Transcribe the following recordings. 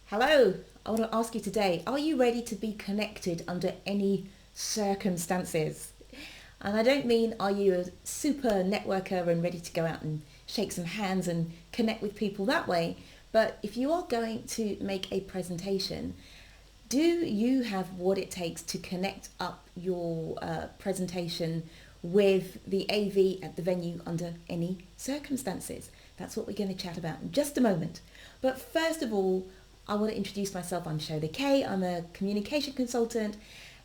Hello, I want to ask you today, are you ready to be connected under any circumstances? And I don't mean are you a super networker and ready to go out and shake some hands and connect with people that way, but if you are going to make a presentation, do you have what it takes to connect up your presentation with the AV at the venue under any circumstances? That's what we're going to chat about in just a moment. But first of all, I want to introduce myself. I'm Shola Kaye. I'm a communication consultant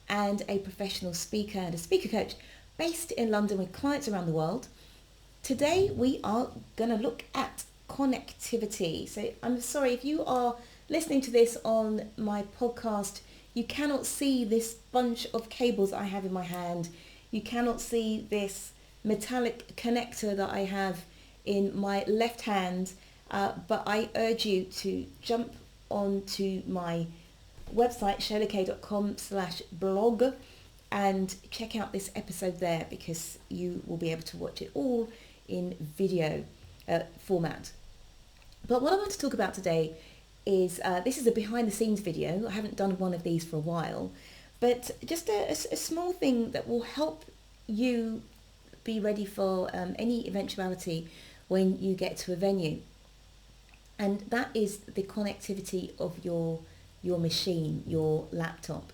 and a professional speaker and a speaker coach based in London with clients around the world. Today we are going to look at connectivity. So I'm sorry if you are listening to this on my podcast, you cannot see this bunch of cables I have in my hand. You cannot see this metallic connector that I have in my left hand, but I urge you to jump onto my website sholakaye.com/blog and check out this episode there, because you will be able to watch it all in video format. But what I want to talk about today is this is a behind the scenes video. I haven't done one of these for a while, but just a small thing that will help you be ready for any eventuality when you get to a venue. And that is the connectivity of your machine, your laptop.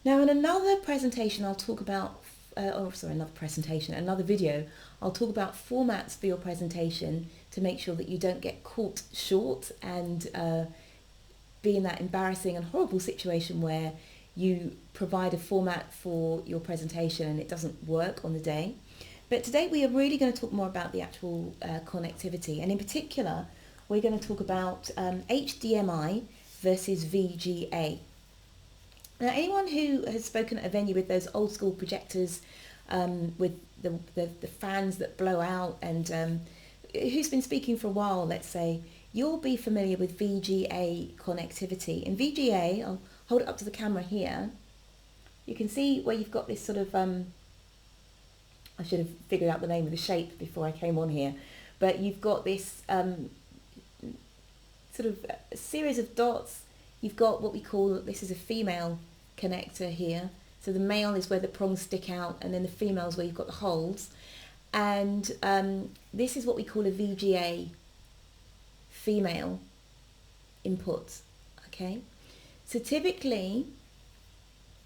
Now in another presentation I'll talk about, another video, I'll talk about formats for your presentation to make sure that you don't get caught short and be in that embarrassing and horrible situation where you provide a format for your presentation and it doesn't work on the day. But today we are really going to talk more about the actual connectivity, and in particular we're going to talk about HDMI versus VGA. Now, anyone who has spoken at a venue with those old school projectors with the fans that blow out, and who's been speaking for a while, let's say, you'll be familiar with VGA connectivity. In VGA, I'll hold it up to the camera here. You can see where you've got this sort of, I should have figured out the name of the shape before I came on here, but you've got this sort of a series of dots. You've got what we call, this is a female connector here. So the male is where the prongs stick out, and then the female is where you've got the holes. And this is what we call a VGA female input, okay? So typically,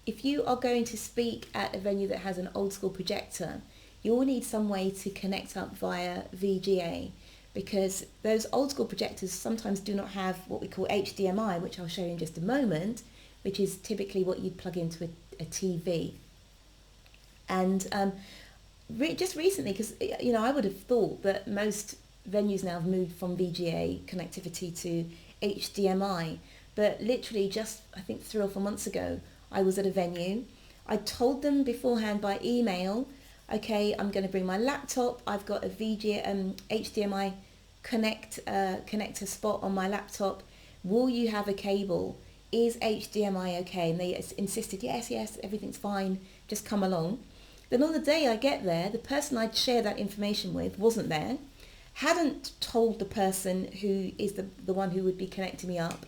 if you are going to speak at a venue that has an old school projector, you will need some way to connect up via VGA, because those old school projectors sometimes do not have what we call HDMI, which I'll show you in just a moment, which is typically what you'd plug into a TV. And just recently, because I would have thought that most venues now have moved from VGA connectivity to HDMI, but literally just I think 3 or 4 months ago I was at a venue. I told them beforehand by email, okay, I'm going to bring my laptop, I've got a HDMI connector spot on my laptop, will you have a cable, is HDMI okay? And they insisted, yes, everything's fine, just come along. Then on the day I get there, the person I'd shared that information with wasn't there, hadn't told the person who is the one who would be connecting me up,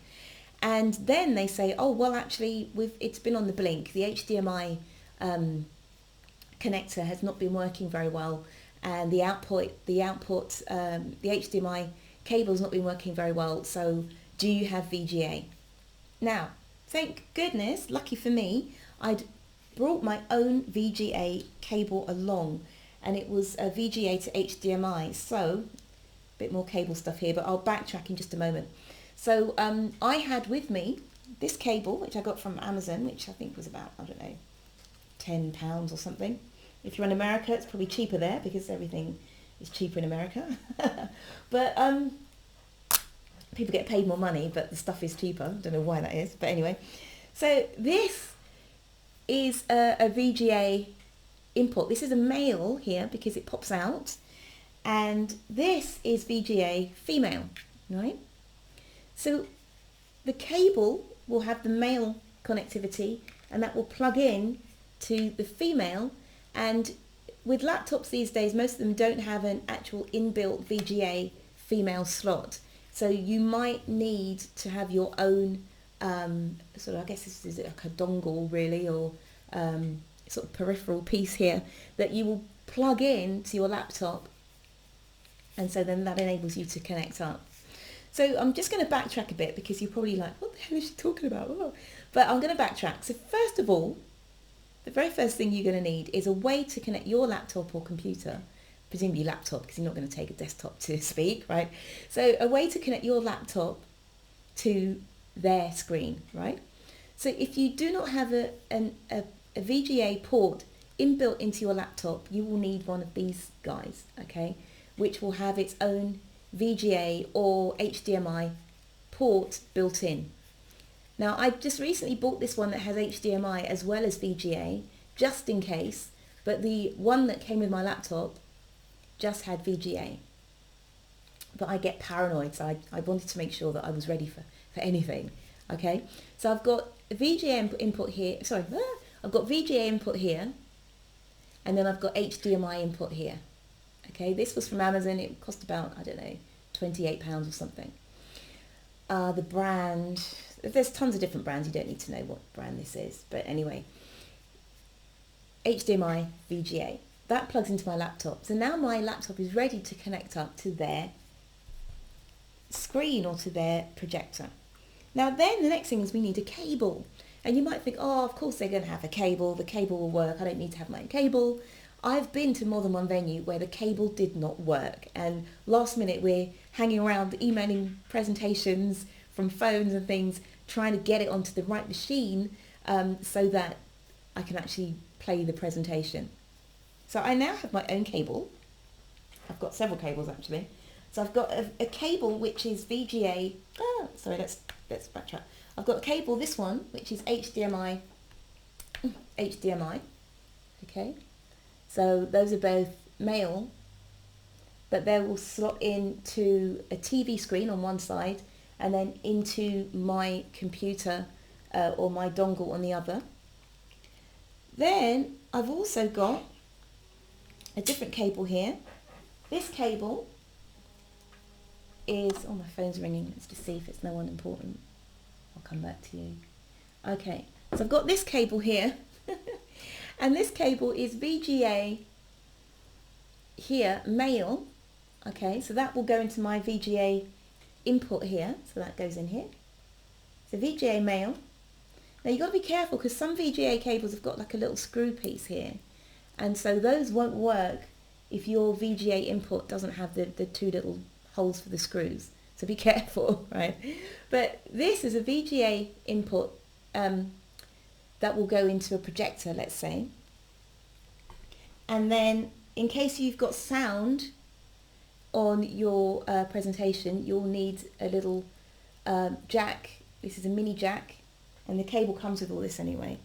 and then they say, oh well, actually it's been on the blink, the HDMI connector has not been working very well, and the HDMI cable's not been working very well, so do you have VGA? Now, thank goodness, lucky for me, I'd brought my own VGA cable along, and it was a VGA to HDMI, so a bit more cable stuff here, but I'll backtrack in just a moment. So I had with me this cable, which I got from Amazon, which I think was about, I don't know, £10 or something. If you're in America, it's probably cheaper there, because everything is cheaper in America. But people get paid more money, but the stuff is cheaper. Don't know why that is, but anyway. So this is a VGA input. This is a male here because it pops out, and this is VGA female, right? So the cable will have the male connectivity, and that will plug in to the female. And with laptops these days, most of them don't have an actual inbuilt VGA female slot. So you might need to have your own sort of, I guess this is like a dongle really, or sort of peripheral piece here that you will plug in to your laptop, and so then that enables you to connect up. So I'm just going to backtrack a bit because you're probably like, what the hell is she talking about? Oh. But I'm going to backtrack. So first of all, the very first thing you're going to need is a way to connect your laptop or computer, presumably laptop because you're not going to take a desktop to speak, right? So a way to connect your laptop to their screen, right? So if you do not have a VGA port inbuilt into your laptop, you will need one of these guys, okay, which will have its own VGA or HDMI port built in. Now, I just recently bought this one that has HDMI as well as VGA, just in case, but the one that came with my laptop just had VGA. But I get paranoid, so I wanted to make sure that I was ready for anything, okay? So I've got VGA input here, I've got VGA input here, and then I've got HDMI input here. Okay, this was from Amazon. It cost about, I don't know, £28 or something. The brand, there's tons of different brands. You don't need to know what brand this is. But anyway, HDMI, VGA. That plugs into my laptop. So now my laptop is ready to connect up to their screen or to their projector. Now then the next thing is we need a cable. And you might think, oh, of course they're going to have a cable. The cable will work. I don't need to have my own cable. I've been to more than one venue where the cable did not work, and last minute we're hanging around emailing presentations from phones and things, trying to get it onto the right machine so that I can actually play the presentation. So I now have my own cable. I've got several cables actually. So I've got a cable which is VGA. Let's backtrack. I've got a cable, this one, which is HDMI. Okay. So those are both male, but they will slot into a TV screen on one side and then into my computer or my dongle on the other. Then I've also got a different cable here. This cable is, oh, my phone's ringing. Let's just see if it's no one important. I'll come back to you. Okay, so I've got this cable here. And this cable is VGA here, male. Okay, so that will go into my VGA input here. So that goes in here. So VGA male. Now you've got to be careful because some VGA cables have got like a little screw piece here. And so those won't work if your VGA input doesn't have the two little holes for the screws. So be careful, right? But this is a VGA input that will go into a projector, let's say. And then in case you've got sound on your presentation, you'll need a little jack. This is a mini jack, and the cable comes with all this anyway.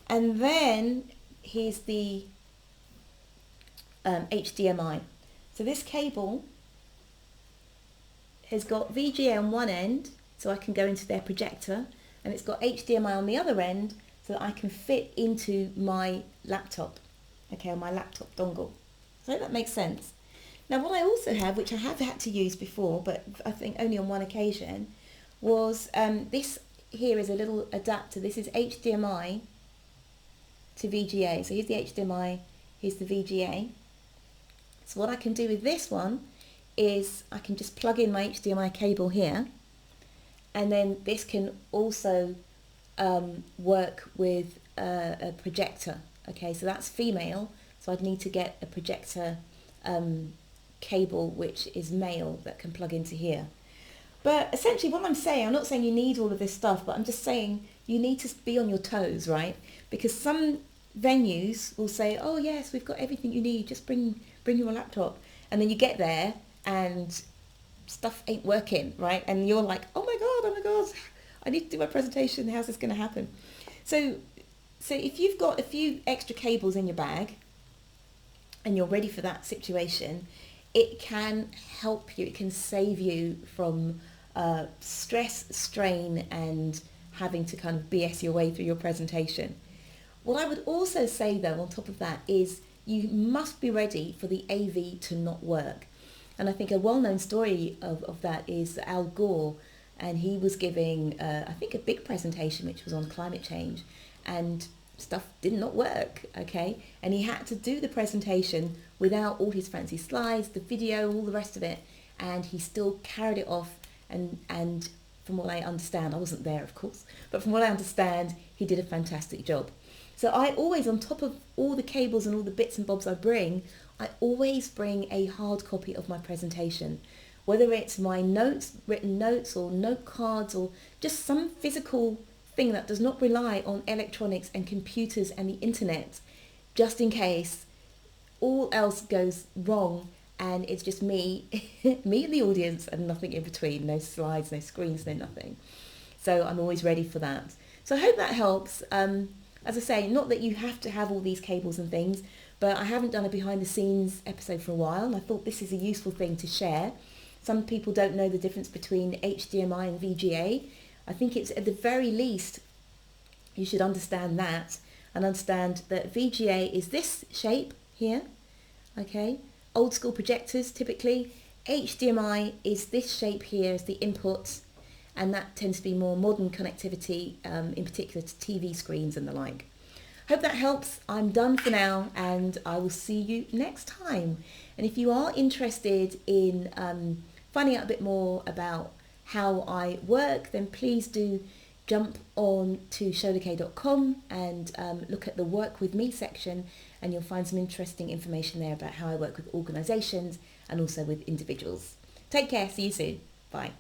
And then here's the HDMI. So this cable has got VGA on one end, so I can go into their projector, and it's got HDMI on the other end, so that I can fit into my laptop, okay, on my laptop dongle. So that makes sense. Now what I also have, which I have had to use before, but I think only on one occasion, was this here is a little adapter. This is HDMI to VGA. So here's the HDMI, here's the VGA. So what I can do with this one is I can just plug in my HDMI cable here, and then this can also work with a projector. Okay, so that's female, so I'd need to get a projector cable which is male that can plug into here. But essentially what I'm saying, I'm not saying you need all of this stuff, but I'm just saying you need to be on your toes, right? Because some venues will say, oh yes, we've got everything you need, just bring your laptop. And then you get there and stuff ain't working, right? And you're like, oh my God, I need to do my presentation, how's this going to happen? So if you've got a few extra cables in your bag and you're ready for that situation, it can help you, it can save you from stress, strain, and having to kind of BS your way through your presentation. What I would also say though, on top of that, is you must be ready for the AV to not work. And I think a well-known story of that is Al Gore, and he was giving, I think, a big presentation which was on climate change, and stuff did not work, okay? And he had to do the presentation without all his fancy slides, the video, all the rest of it, and he still carried it off, and from what I understand, I wasn't there, of course, but from what I understand, he did a fantastic job. So I always, on top of all the cables and all the bits and bobs I bring, I always bring a hard copy of my presentation, whether it's my notes, written notes, or note cards, or just some physical thing that does not rely on electronics and computers and the internet, just in case all else goes wrong and it's just me, me and the audience, and nothing in between, no slides, no screens, no nothing. So I'm always ready for that. So I hope that helps. As I say, not that you have to have all these cables and things, but I haven't done a behind the scenes episode for a while, and I thought this is a useful thing to share. Some people don't know the difference between HDMI and VGA. I think it's, at the very least, you should understand that, and understand that VGA is this shape here, okay? Old school projectors typically. HDMI is this shape here as the input, and that tends to be more modern connectivity, in particular to TV screens and the like. Hope that helps. I'm done for now, and I will see you next time. And if you are interested in finding out a bit more about how I work, then please do jump on to sholakaye.com and look at the Work With Me section, and you'll find some interesting information there about how I work with organisations and also with individuals. Take care. See you soon. Bye.